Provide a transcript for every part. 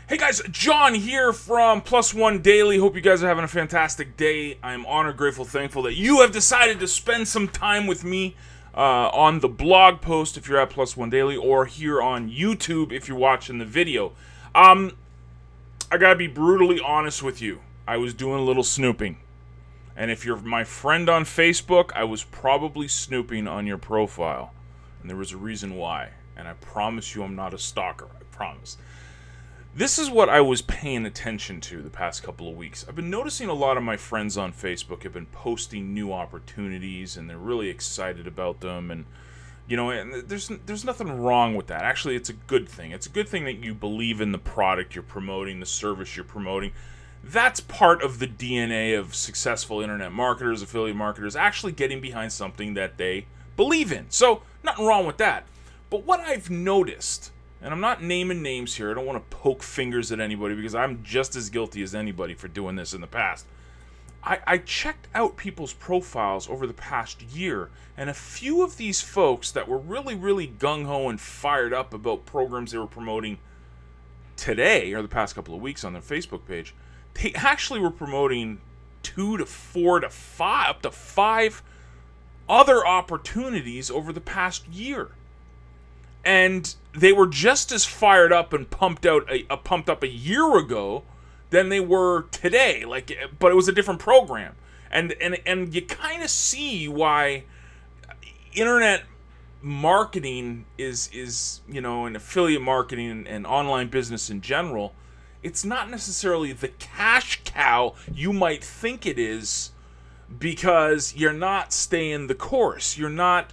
Hey guys, John here from Plus One Daily. Hope you guys are having a fantastic day. I'm honored, grateful, thankful that you have decided to spend some time with me on the blog post if you're at Plus One Daily, or here on YouTube if you're watching the video. I gotta be brutally honest with you. I was doing a little snooping. And if you're my friend on Facebook, I was probably snooping on your profile. And there was a reason why. And I promise you I'm not a stalker. I promise. This is what I was paying attention to the past couple of weeks. I've been noticing a lot of my friends on Facebook have been posting new opportunities, and they're really excited about them. And and there's nothing wrong with that. Actually, it's a good thing. It's a good thing that you believe in the product you're promoting, the service you're promoting. That's part of the DNA of successful internet marketers, affiliate marketers, actually getting behind something that they believe in. So, nothing wrong with that. But what I've noticed, and I'm not naming names here, I don't want to poke fingers at anybody because I'm just as guilty as anybody for doing this in the past. I checked out people's profiles over the past year, and a few of these folks that were really, really gung-ho and fired up about programs they were promoting today, or the past couple of weeks on their Facebook page, they actually were promoting 2 to 4 to 5, up to 5 other opportunities over the past year. And they were just as fired up and pumped up a year ago than they were today. But it was a different program, and you kind of see why internet marketing is and affiliate marketing and online business in general. It's not necessarily the cash cow you might think it is, because you're not staying the course. You're not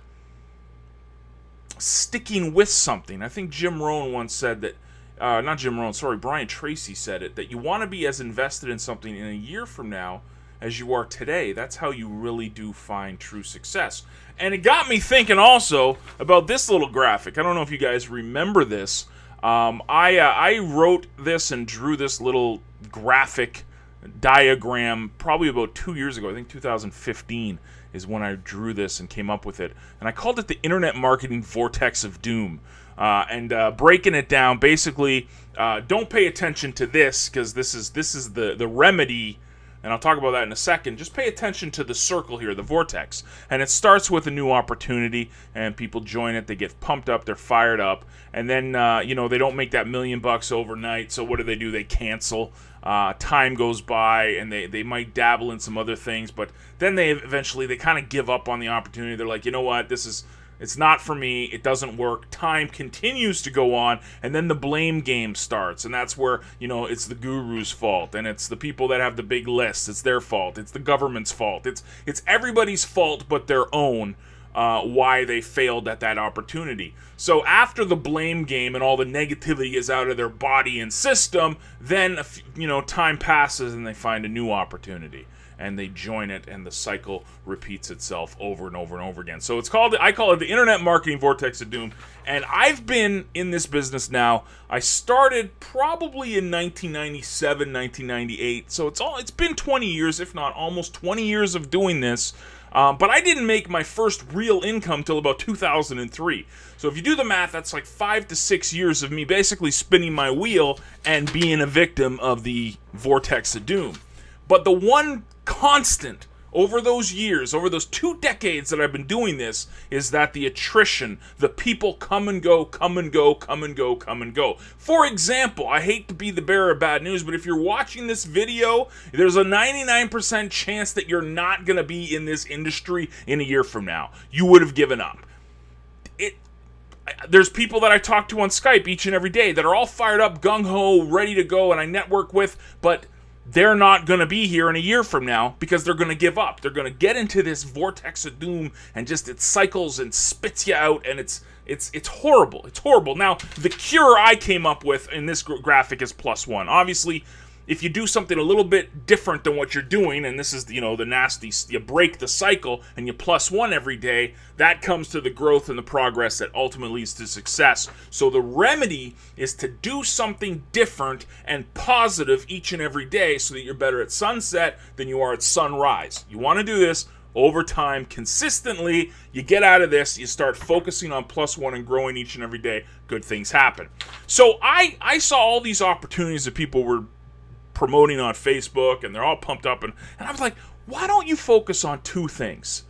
sticking with something. I think Jim Rohn once said that, not Jim Rohn, sorry, Brian Tracy said it, that you want to be as invested in something in a year from now as you are today. That's how you really do find true success. And it got me thinking also about this little graphic. I don't know if you guys remember this. I wrote this and drew this little graphic diagram probably about 2 years ago. I think 2015 is when I drew this and came up with it. And I called it the Internet Marketing Vortex of Doom. Breaking it down, basically, don't pay attention to this, because this is the remedy, and I'll talk about that in a second. Just pay attention to the circle here, the vortex. And it starts with a new opportunity, and people join it, they get pumped up, they're fired up, and then, they don't make that $1 million overnight, so what do? They cancel. Time goes by, and they might dabble in some other things, but then they kind of give up on the opportunity. They're like, you know what, it's not for me, it doesn't work. Time continues to go on, and then the blame game starts, and that's where, it's the guru's fault, and it's the people that have the big lists, it's their fault, it's the government's fault, it's everybody's fault but their own, why they failed at that opportunity. So after the blame game and all the negativity is out of their body and system, then, time passes and they find a new opportunity. And they join it, and the cycle repeats itself over and over and over again. So I call it the Internet Marketing Vortex of Doom. And I've been in this business now. I started probably in 1997, 1998. So it's been 20 years, if not almost 20 years of doing this. But I didn't make my first real income till about 2003. So if you do the math, that's like 5 to 6 years of me basically spinning my wheel and being a victim of the Vortex of Doom. But the one constant over those years, over those 2 decades that I've been doing this, is that the attrition, the people come and go, come and go, come and go, come and go. For example, I hate to be the bearer of bad news, but if you're watching this video, there's a 99% chance that you're not going to be in this industry in a year from now. You would have given up. There's people that I talk to on Skype each and every day that are all fired up, gung-ho, ready to go, and I network with, but they're not going to be here in a year from now because they're going to give up. They're going to get into this vortex of doom, and just it cycles and spits you out, and it's horrible. It's horrible. Now, the cure I came up with in this graphic is +1. Obviously, if you do something a little bit different than what you're doing, and this is, the nasty, you break the cycle and you +1 every day, that comes to the growth and the progress that ultimately leads to success. So the remedy is to do something different and positive each and every day so that you're better at sunset than you are at sunrise. You want to do this over time, consistently. You get out of this, you start focusing on +1 and growing each and every day. good things happen. So I saw all these opportunities that people were promoting on Facebook, and they're all pumped up, and I was like, why don't you focus on two things?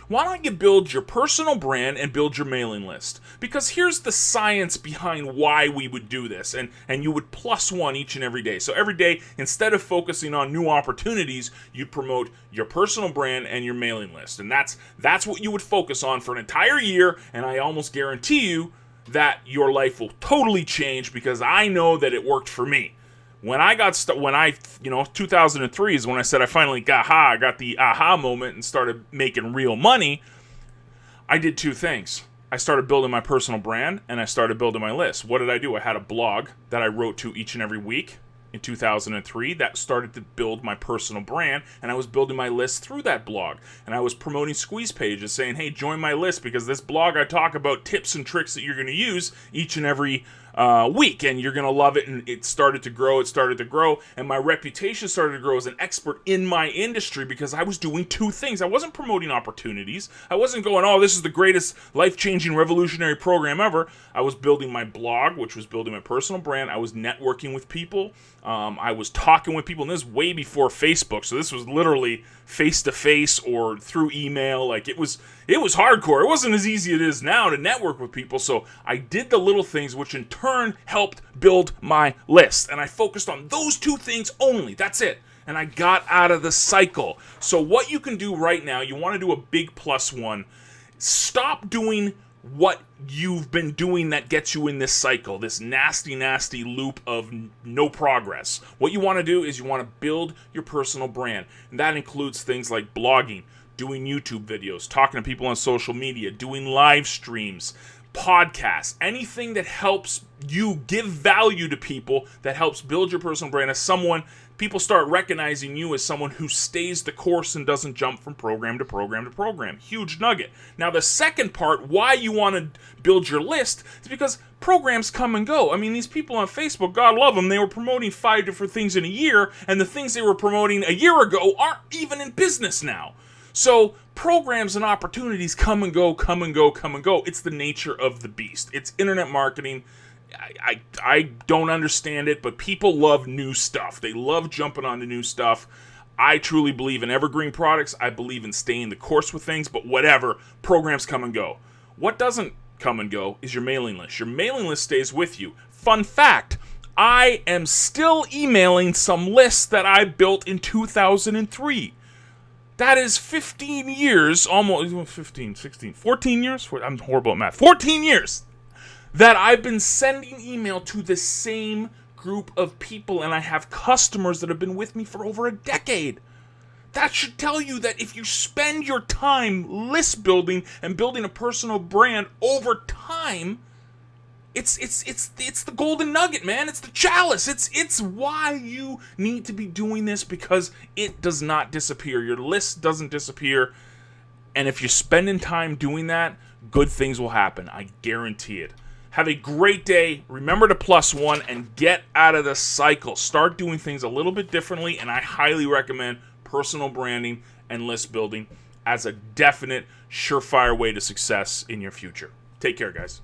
Why don't you build your personal brand and build your mailing list? Because here's the science behind why we would do this, and you would +1 each and every day. So every day, instead of focusing on new opportunities, you promote your personal brand and your mailing list. And that's what you would focus on for an entire year, and I almost guarantee you that your life will totally change, because I know that it worked for me. When I got 2003 is when I said I finally got the aha moment and started making real money. I did two things. I started building my personal brand, and I started building my list. What did I do? I had a blog that I wrote to each and every week in 2003 that started to build my personal brand, and I was building my list through that blog. And I was promoting squeeze pages saying, hey, join my list, because this blog I talk about tips and tricks that you're going to use each and every week, and you're going to love it. And it started to grow, and my reputation started to grow as an expert in my industry, because I was doing two things. I wasn't promoting opportunities. I wasn't going, oh, this is the greatest life-changing revolutionary program ever. I was building my blog, which was building my personal brand. I was networking with people. I was talking with people, and this was way before Facebook, so this was literally face-to-face or through email. Like, it was hardcore. It wasn't as easy as it is now to network with people, so I did the little things, which in turn helped build my list, and I focused on those two things only. That's it, and I got out of the cycle. So what you can do right now, you want to do a big +1. Stop doing what you've been doing that gets you in this cycle, this nasty loop of no progress. What you want to do is you want to build your personal brand, and that includes things like blogging, doing YouTube videos, talking to people on social media, doing live streams, podcasts, anything that helps you give value to people, that helps build your personal brand as someone. People start recognizing you as someone who stays the course and doesn't jump from program to program to program. Huge nugget. Now, the second part, why you want to build your list, is because programs come and go. I mean, these people on Facebook, God love them, they were promoting 5 different things in a year, and the things they were promoting a year ago aren't even in business now. So programs and opportunities come and go. It's the nature of the beast. It's internet marketing. I don't understand it, but people love new stuff. They love jumping onto new stuff. I truly believe in evergreen products. I believe in staying the course with things, but whatever, programs come and go. What doesn't come and go is your mailing list. Your mailing list stays with you. Fun fact, I am still emailing some lists that I built in 2003. That is 15 years, almost 15, 16, 14 years? I'm horrible at math. 14 years that I've been sending email to the same group of people, and I have customers that have been with me for over a decade. That should tell you that if you spend your time list building and building a personal brand over time, it's the golden nugget, man. It's the chalice. It's why you need to be doing this, because it does not disappear. Your list doesn't disappear. And if you're spending time doing that, good things will happen. I guarantee it. Have a great day. Remember to +1 and get out of the cycle. Start doing things a little bit differently, and I highly recommend personal branding and list building as a definite, surefire way to success in your future. Take care, guys.